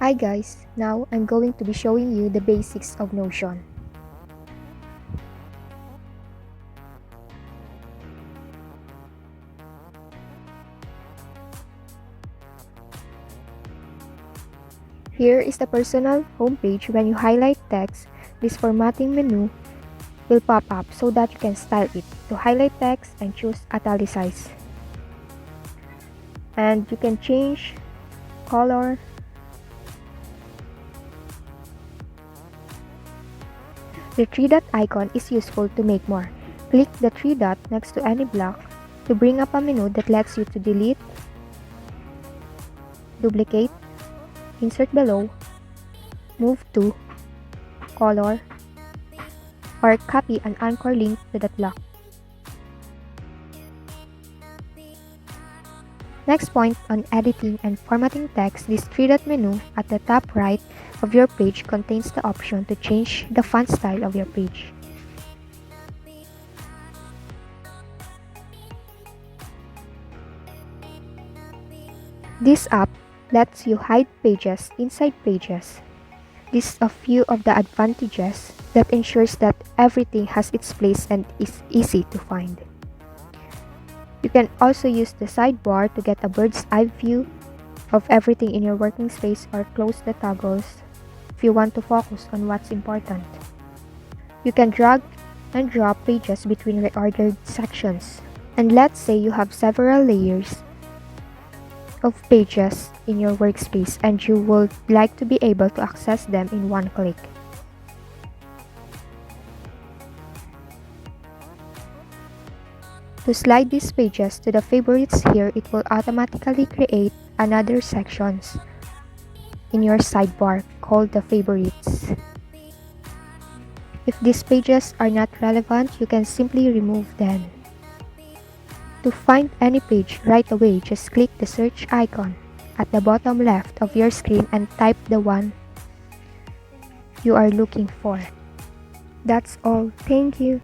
Hi guys, now I'm going to be showing you the basics of Notion. Here is the personal homepage. When you highlight text, this formatting menu will pop up so that you can style it. To highlight text and choose italicize. And you can change color, the 3-dot icon is useful to make more. Click the 3-dot next to any block to bring up a menu that lets you to delete, duplicate, insert below, move to, color, or copy an anchor link to that block. Next point on editing and formatting text, this 3-dot menu at the top right of your page contains the option to change the font style of your page. This app lets you hide pages inside pages. This is a few of the advantages that ensures that everything has its place and is easy to find. You can also use the sidebar to get a bird's eye view of everything in your working space or close the toggles if you want to focus on what's important. You can drag and drop pages between reordered sections. And let's say you have several layers of pages in your workspace and you would like to be able to access them in one click. To slide these pages to the favorites here, it will automatically create another sections in your sidebar called the favorites. If these pages are not relevant, you can simply remove them. To find any page right away, just click the search icon at the bottom left of your screen and type the one you are looking for. That's all. Thank you.